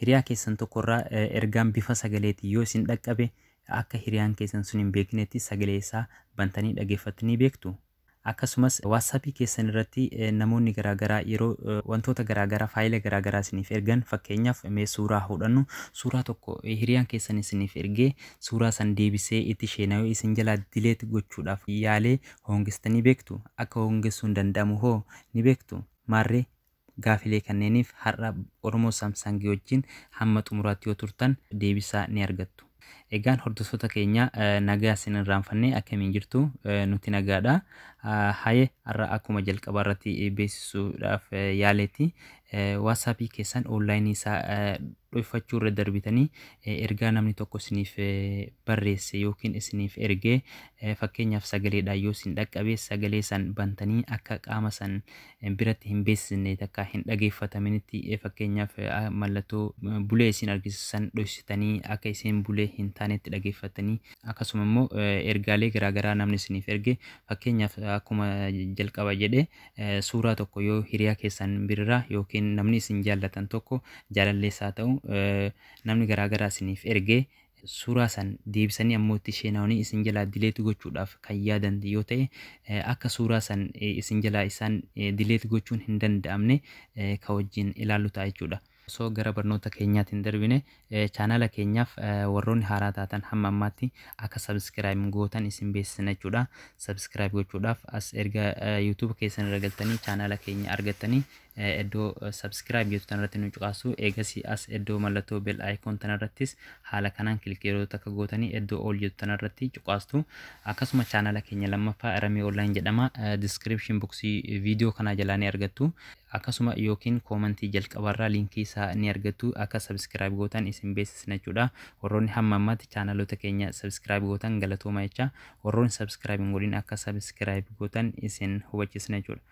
hiriyaa keessan tokkorraa ergaan bifa sagaleetii yoo isin dhaqqabe akka hiriyaan keessan sun hin beeknetti sagalee isaa bantanii dhaggeeffatanii beektu. Akkasumas WhatsApp keessan irratti namoonni garaagaraa yeroo wantoota garaagaraa faayila garaagaraa isiniif ergan fakkeenyaaf mee suuraa hodhannu suuraa tokko hiriyaan keessan isiniif ergee suuraa san deebisee itti sheenayoo isin jalaa dileet gochuudhaaf yaalee hoongistanii beektu. Akka hoongessuun danda'amu hoo ni beektu. Maarree gaafilee kanneeniif har'a Oromoo Samsangii wajjin hamma xumuraatti yoo turtan deebisaa ni argattu. Egaan hordoftoota keenya nagaa isin irraanfannee akkamiin jirtu nuti nagaadha. Haye har'a akkuma jalqabaa irratti beeksisuudhaaf yaaletti WhatsApp keessan online isaa dhoofachuu irra darbitanii ergaa namni tokko isiniif barreesse yookiin isiniif ergee fakkeenyaaf sagaleedhaan yoo isin dhaqqabe sagalee san bantanii akka qaama san biratti hin beeksisne takka hin dhageeffataminitti fakkeenyaaf mallattoo bulee isin argisiisan dhoksitanii akka isin bulee hin taanetti dhageeffatanii akkasuma immoo ergaalee garaagaraa namni isiniif erge fakkeenyaaf akkuma jalqaba jedhe suuraa tokko yoo hiriyaa keessan birraa yookiin namni isin jaallatan tokko jaalalleessaa ta'u namni garaagaraa isiniif ergee suuraa san deebisanii ammoo itti sheenaawanii isin jalaa dileet gochuudhaaf kan yaadan yoo ta'e akka suuraa san isin jalaa isaan dileet gochuun hin danda'amne ka wajjin ilaallu ta'a jechuudha. So gara barnoota keenyaatiin darbine chaanala keenyaaf warroonni haaraa taatan hamma ammaatti akka subscribe gootan isin beeksisna jechuudha. Subscribe gochuudhaaf as erga YouTube keessan irra galtanii chaanala keenya argattanii iddoo subscribe jettu tanarratti nu cuqaasu eegasii as iddoo mallattoo bell icon tanarrattis haala kanaan kilikeeroo takka gootanii iddoo all jettu tanarratti cuqaastu. Akkasuma chaanala keenya lammaffaa Aramee Online jedhama. Description boxii video kana jalaa ni argattu. Akkasuma yookiin koomentii jalqabarraa linkii isaa ni argattu akka subscribe gootan isin beeksisna jechuudha. Warroonni hamma ammaatti chaanaloota keenya subscribe gootan galatooma jecha. Warroonni subscribe hin godhin akka subscribe gootan isin hubachiisna jechuudha.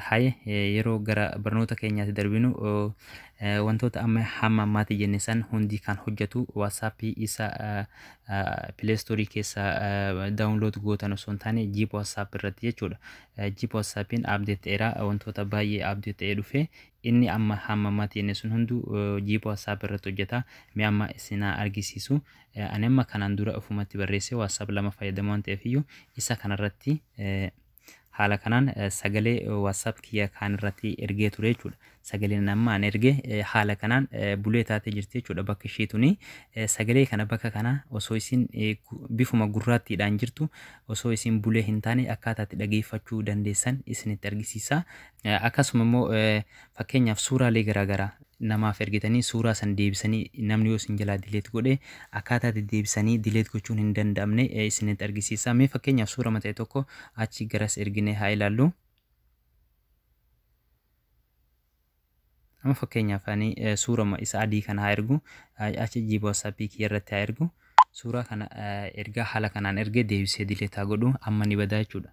Haye yeroo gara barnoota keenyaatti darbinu wantoota amma hamma ammaatti jenne san hundi kan hojjetu WhatsApp isa Play Store keessa download gootan osoo hin taane Jeep WhatsApp irratti jechuudha. Jeep WhatsAppin update ta'eera wantoota baay'ee update ta'ee dhufe inni amma hamma ammaatti jenne sun hundu Jeep WhatsApp irratti hojjeta. Mee amma isin argisiisu ani amma kanaan dura ofumatti barreesse WhatsApp lama fayyadamu waan ta'eef iyyuu isa kanarratti haala kanaan sagalee WhatsApp kiyya kaan irratti ergee ture jechuudha. Sagaleen amma an erge haala kanaan bulee taatee jirti jechuudha bakka isheetuni. Sagalee kana bakka kana osoo isin bifuma gurraattiidhaan jirtu osoo isin bulee hin taane akkaataatti dhageeffachuu dandeessan isinitti argisiisa. Akkasuma immoo fakkeenyaaf suuraalee garaagaraa namaaf ergitanii suuraa san deebisanii namni yoo isin jalaa dileet godhe akkaataatti deebisanii dileet gochuun hin danda'amne isinitti argisiisa. Mee fakkeenyaaf suura mata'e tokko achi garas erginee haa ilaallu. Amma fakkeenyaaf ani suuraa isa adii kana haa ergu achi Jeep WhatsApp kiyya irratti haa ergu. Suuraa kana ergaa haala kanaan ergee deebisee dileet haa godhu amma ni badaa jechuudha.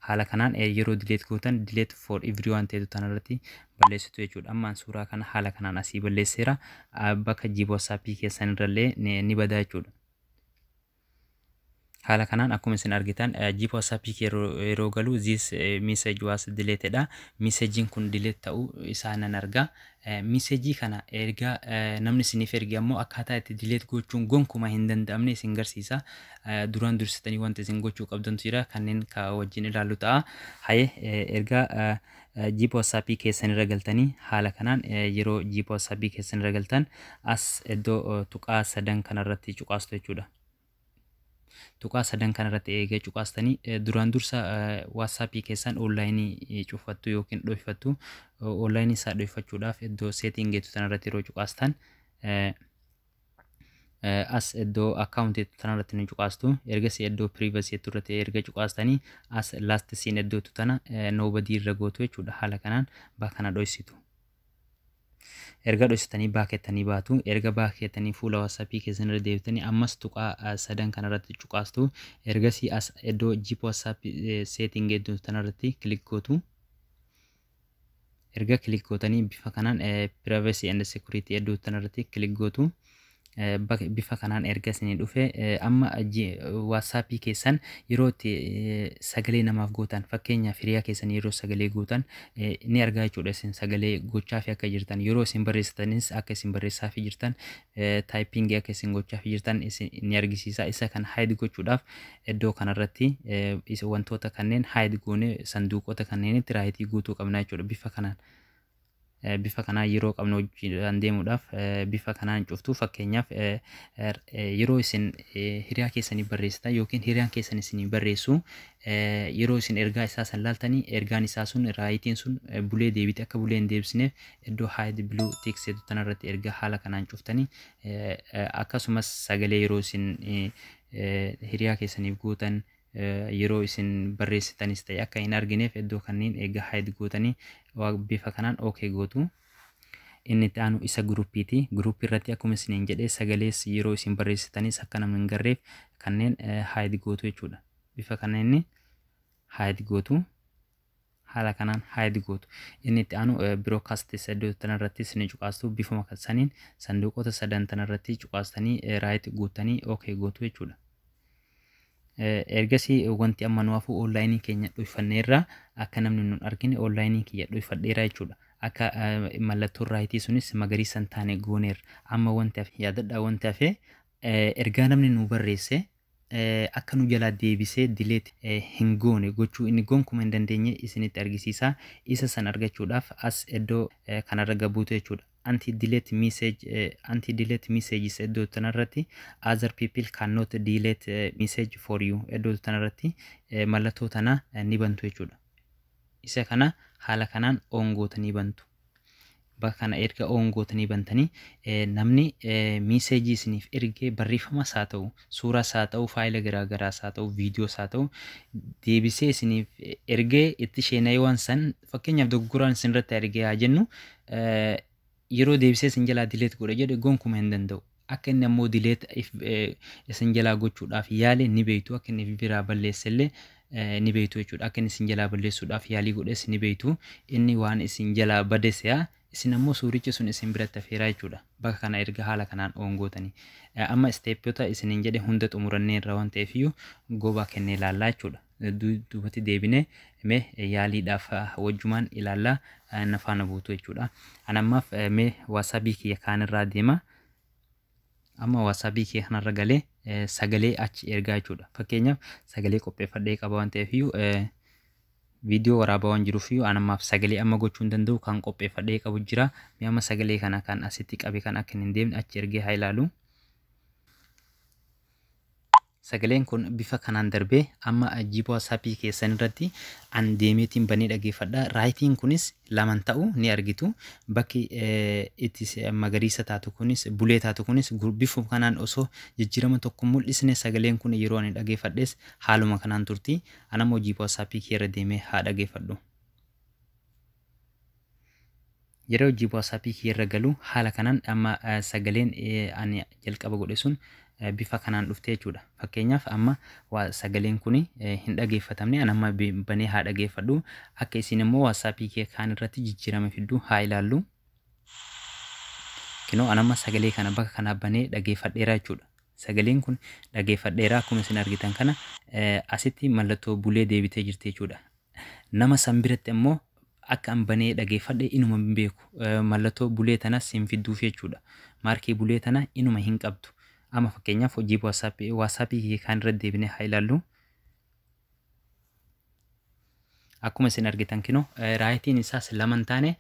Haala kanaan yeroo dileet gootan dileet for everyone ta'etu tanarratti balleessitu jechuudha. Ammaan suuraa kana haala kanaan asii balleesseera bakka Jeep WhatsApp keessan irrallee ni badaa jechuudha. Haala kanaan akkuma isin argitan Jeep WhatsApp yeroo galu this message was deleted dha. Messaging kun delete ta'uu isaa nan argaa. Messagii kana ergaa namni isiniif erge ammoo akkaataa itti delete gochuun gonkuma hin danda'amne isin garsiisa. Duraan dursitanii wanta isin gochuu qabdantu jira kanneen ka wajjin ilaallu ta'a. Haye ergaa Jeep WhatsApp keessan irra galtanii haala kanaan yeroo Jeep WhatsApp keessan irra galtan as iddoo tuqaa sadan kanarratti cuqaastu jechuudha. Tuqaa sadan kanarratti eegee cuqaastanii duraan dursa WhatsApp keessan onlaayinii cufattu yookiin dhooffattu. Onlaayinii isaa dhooffachuudhaaf iddoo setting geetu tanarratti yeroo cuqaastan as iddoo account tanarratti ni cuqaastu. Ergasii iddoo privacy irratti erga cuqaastanii as last seen iddoo tana nobody irra gootu jechuudha. Haala kanaan bakka kana dhoofsitu. Erga dhoksitanii baakettanii baatu erga baakettanii fuula WhatsApp keessan irra deebitanii ammas tuqaa sadan kanarratti cuqaastu. Ergasii as iddoo Jeep WhatsApp setting geetu tanarratti click gootu. Erga click gootanii bifa kanaan privacy and security iddoo tanarratti click gootu. bifa kanaan erga isinii dhufe amma WhatsApp keessan yeroo itti sagalee namaaf gootan fakkeenyaaf hiriyaa keessan yeroo sagalee gootan ni argaa jechuudha isin sagalee gochaaf akka jirtan yeroo isin barreessitanis akka isin barreessaaf jirtan taayipingii akka isin gochaaf jirtan ni argisiisa isa kan hide gochuudhaaf iddoo kanarratti wantoota kanneen hide goone sanduuqota kanneenitti raayitii guutuu qabna jechuudha bifa kanaan yeroo qabnu hojiidhaan deemuudhaaf bifa kanaan cuftuu fakkeenyaaf yeroo isin hiriyaa keessanii barreessitan yookiin hiriyaan keessan isinii barreessu yeroo isin ergaa isaa san laaltanii ergaan isaa sun raayitiin sun bulee deebite akka bulee hin deebisneef iddoo hide blue tick seetu tanarratti erga haala kanaan cuftanii akkasumas sagalee yeroo isin hiriyaa keessaniif gootan yeroo isin barreessitanis ta'e akka hin argineef iddoo kanneen egaa hide gootanii bifa kanaan okay gootu. Inni itti aanu isa gruppiiti. Gruppii irratti akkuma isiniin jedhee sagalees yeroo isin barreessitanis akka namni hin garreef kanneen hide gootu jechuudha. Bifa kanneen hide gootu. Haala kanaan hide gootu. Inni itti aanu broadcast iddoo tanarrattis ni cuqaastu bifuma saniin sanduuqota sadan tanarratti cuqaastanii raayit guutanii okay gootu jechuudha. Ergasii wanti amma nuwaafu onlaayinii keenya dhuunfanneerra akka namni nun argine onlaayinii kiyya dhuunfadheera jechuudha. Akka mallattoon raayitii sunis magariisa hin taane gooneerra. Amma wanti hafe yaadadhaa wanti hafe ergaa namni nu barreesse akka nu jalaa deebisee dileet hin goone gochuu inni gonkumaa hin dandeenye isinitti argisiisa. Isa san argachuudhaaf as iddoo kanarra gabuutu jechuudha. Anti-delete messages iddoo tanarratti other people cannot delete message for you iddoo tanarratti mallattoo tana ni bantu jechuudha. Isa kana haala kanaan on gootanii bantu. Bakka kana erga on gootanii bantanii namni message isiniif ergee barreeffamas haa ta'u suuraas haa ta'u faayila garaagaraas haa ta'u viidiyoos haa ta'u deebisee isiniif ergee itti sheenaa waan san fakkeenyaaf dogoggoraan isinirratti ergee haa jennu yeroo deebisee isin jalaa dileet godha jedhe gonkumaa hin danda'u. Akka inni ammoo dileet isin jalaa gochuudhaaf yaale ni beektu akka inni biraa balleessellee ni beektu jechuudha. Akka inni isin jalaa balleessuudhaaf yaalii godhes ni beektu. Inni waan isin jalaa badeesse'a isin ammoo suurichi sun isin biratti hafeeraa jechuudha. Bakka kana erga haala kanaan on gootanii. Amma isteeppota isiniin jedhe hunda xumurannee irraa waan ta'eefiyyuu gobaa kennee ilaallaa jechuudha. Duubatti deebinee mee yaaliidhaaf wajjumaan ilaallaa na faana buutu jechuudha. Anammaaf mee waasabii kiyya kaanirraa deema. Amma waasabii kiyya kanarra galee sagalee achi ergaa jechuudha. Fakkeenyaaf sagalee qopheeffadhee qaba waan ta'eefiyyuu viidiyoo waraabaa waan jiruufiyyuu anammaaf sagalee amma gochuu hin danda'u kan qopheeffadhee qabu jira. Mee amma sagalee kana kan asitti qabe kan akka hin deemne achi ergee haa ilaalu. Sagaleen kun bifa kanaan darbee amma jiba WhatsApp keessan irratti an deemeetiin banee dhageeffadha. Raayitiin kunis laman ta'u ni argitu. Bakki itti magariisa taatu kunis bulee taatu kunis bifa kanaan osoo jijjiirama tokko mul'isne sagaleen kun yeroo ani dhageeffadhes haaluma kanaan turti. Anammoo jiba WhatsApp keerra deemee haa dhageeffadhu. Yeroo jiba WhatsApp keerra galu haala kanaan amma sagaleen ani jalqaba godhe sun bifa kanaan dhuftee jechuudha. Fakkeenyaaf amma sagaleen kun hin dhageeffatamne anamma banee haa dhageeffadhu. Akka isin immoo WhatsApp kee kaan irratti jijjiirama fidduu haa ilaallu. Kinoo anamma sagalee kana bakka kanaa banee dhageeffadheera jechuudha. Sagaleen kun dhageeffadheera akkuma isin argitan kana asitti mallattoo bulee deebitee jirti jechuudha. Nama san biratti immoo akka an banee dhageeffadhe inuma hin beeku. Mallattoo bulee tanas hin fidduuf jechuudha. Maarkii bulee tana inuma hin qabdu. Amma fakkeenyaaf hojii WhatsApp kan irra deebinee haa ilaallu. Akkuma isin argitan kinoo raayitiin isaas lama hin taane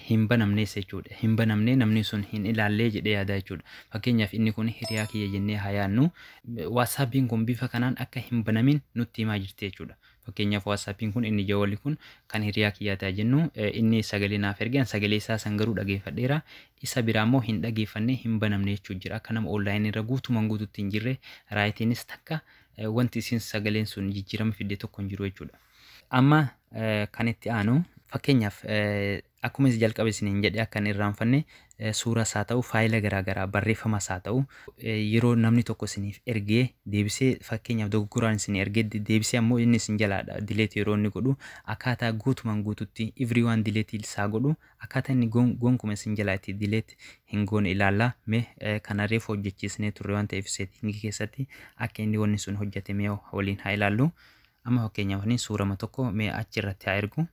hin banamnees jechuudha. Hin banamnee namni sun hin ilaallee jedhee yaada jechuudha. Fakkeenyaaf inni kun hiriyaa kiyya jennee haa yaannu. WhatsAppiin kun bifa kanaan akka hin banamin nutti himaa jirti jechuudha. Fakkeenyaaf WhatsAppiin kun inni jawalli kun kan hiriyaa kiyyaa ta'a jennu inni sagalee naaf ergan sagalee isaa san garuu dhageeffadheera. Isa biraa immoo hin dhageeffannee hin banamne jechuudha jira. Akka nama onlaayinii irra guutumaan guututti hin jirre raayitiinis takka wanti isin sagaleen sun jijjiirama fidde tokko hin jiru jechuudha. Amma kan itti aanu Fakkeenyaaf akkuma jalqabe isiniin jedhee akka hin irraanfanne suuras haa ta'u faayila garaagaraa barreeffamas haa ta'u yeroo namni tokko isiniif ergee deebisee fakkeenyaaf dogoggoraan isin ergee deebisee ammoo inni isin jalaadha dileet yeroo inni godhu akkaataa guutumaan guututti everyone dileetii isaa godhu akkaataa inni gonkuma isin jalaatti dileet hin goone ilaallaa mee kana reefu hojjechiisnee turre waan ta'eef seetingii keessatti akka inni wanni sun hojjetame waliin haa ilaallu. Amma fakkeenyaaf ni suurama tokko mee achirratti haa ergu.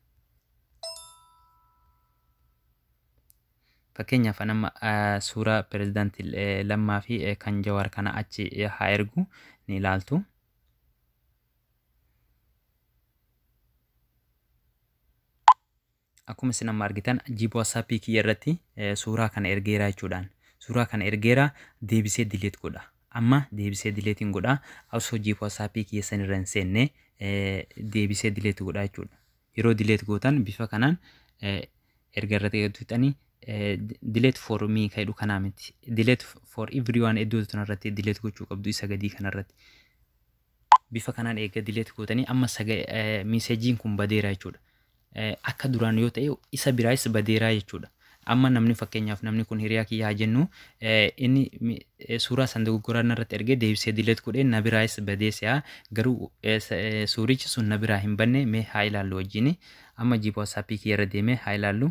Fakkeenyaaf nama suuraa pirezidaantii Lammaa fi kan Jawaar kana achi haa ergu ni ilaaltu. Akkuma isin amma argitan jiiboo WhatsApp kiyya irratti suuraa kana ergeera jechuudhaan. Suuraa kana ergeera deebisee dileet godha. Amma deebisee dileetiin godha. Osoo jiiboo WhatsApp kiyya sanirra hin seenne deebisee dileet godha jechuudha. Yeroo dileet gootan bifa kanaan erga irratti fixanii delete for me kaydhu kana miti delete for everyone iddoo tunarratti delete gochuu qabdu isa gadii kanarratti bifa kanaan eega delete gootanii amma message kun badeera jechuudha. Akka duraan yoo ta'e isa biraayis badeera jechuudha. Amma namni fakkeenyaaf namni kun hiriyaa kiyyaa jennu inni suuraa san dogoggoraan irratti ergee deebisee delete godhee na biraayis badeessaa garuu suurichi sun na biraa hin banne mee haa ilaallu wajjin. Amma jiiboo WhatsApp kiyya irra deemee haa ilaallu.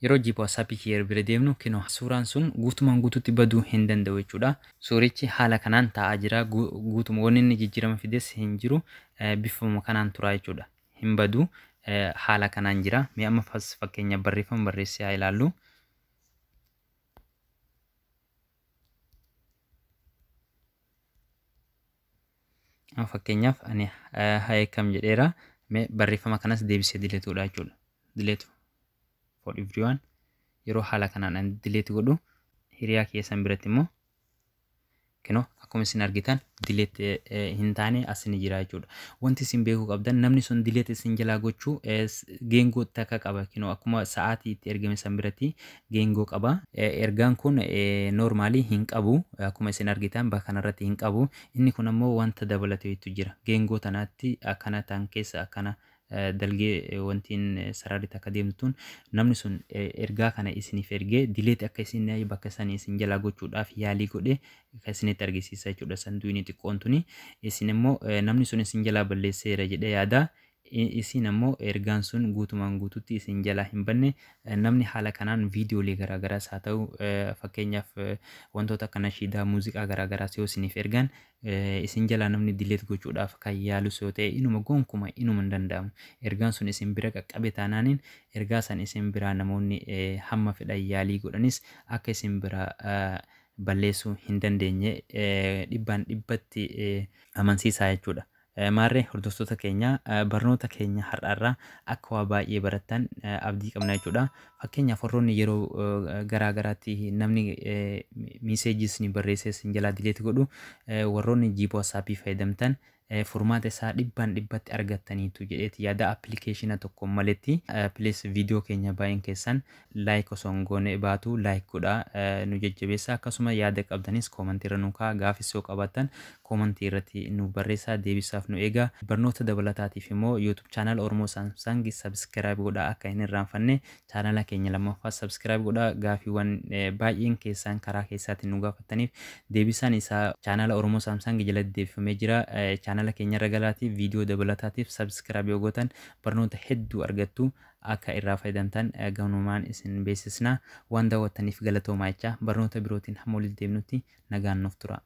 Yeroo jiiboo WhatsApp kiyya bira deemnu kinoo suuraan sun guutumaan guututti baduu hin danda'u jechuudha. Suurichi haala kanaan taa'aa jira guutuma wanni inni jijjiirama fides hin jiru bifuma kanaan turaa jechuudha. Hin baduu haala kanaan jira. Mee amma fakkeenya barreeffama barreessee haa ilaallu. Amma fakkeenyaaf ani haa eekam jedheera. Mee barreeffama kanas deebisee dileetuudha jechuudha. Dileetu. For everyone yeroo haala kanaan delete godhu hiriyaa keessan biratti immoo kinoo akkuma isin argitan delete hin taane asini jira jechuudha. Wanti isin beekuu qabdan namni sun delete isin jalaa gochuu geengoo takka qaba kinoo akkuma sa'aatii itti ergame san biratti geengoo qaba. Ergaan kun normaalii hin qabu akkuma isin argitan bakka kanarratti hin qabu. Inni kun ammoo wanta dabalateetu jira. Geengoo tanaatti akkana tan keessa akkana dalgee wantiin sararri akka deemtuun namni sun ergaa kana isiniif ergee dileet akka isin bakka sanii isin jalaa gochuudhaaf yaalii godhe kan isinitti argisiisa jechuudha. Sanduuqni xiqqoon tuni isin immoo namni sun isin jalaa balleesseera jedhee yaada. Isin ammoo ergaan sun guutumaan guututti isin jalaa hin banne namni haala kanaan viidiyoolee garaagaraas haa ta'u fakkeenyaaf wantoota akka nashiidaa muuziqaa garaagaraas yoo isiniif ergan isin jalaa namni dileet gochuudhaaf kan yaalus yoo ta'e inuma gonkuma inuma hin danda'amu. Ergaan sun isin bira qaqqabe taanaaniin ergaa san isin biraa namoonni hamma fedhan yaalii godhanis akka isin bira balleessuu hin dandeenye dhibbaan dhibbatti amansiisaa jechuudha. Maarree hordoftoota keenya barnoota keenya har'aarraa akka waa baay'ee barattan abdii qabna jechuudha. Fakkeenyaaf warroonni yeroo garaagaraatti namni miiseejis ni barreessee isin jalaa dileet godhu warroonni jiiboo WhatsApp fayyadamtan furmaata isaa dhibbaan dhibbatti argattaniitu jedheeti yaada. Appilikeeshina tokko maletti pilees viidiyoo keenya baay'een keessan laayik osoo hin goone baatu laayik godhaa nu jajjabeessa. Akkasuma yaada qabdanis koomantii irra nu kaa'aa. Gaafis yoo qabaattan koomantii irratti nu barreessaa deebisaaf nu eegaa. Barnoota dabalataatiif immoo YouTube chaanal Oromoo Saamsang sabskiraayib godhaa akka hin irraanfanne chaanala keenya lammaffaa sabskiraayib godhaa. Gaafiiwwan baay'een keessan karaa keessaatiin nu gaafattaniif deebisaan isaa chaanala Oromoo Saamsang jalatti deebifamee jira. Chaanala keenya irra galaatiif viidiyoo dabalataatiif sabskiraayib yoo gootan barnoota hedduu argattu. Akka irraa fayyadamtan ganumaan isin beeksisna. Waan daawwattaniif galatoomaa jecha barnoota birootiin hamma walitti deemnutti nagaan nuuf tura.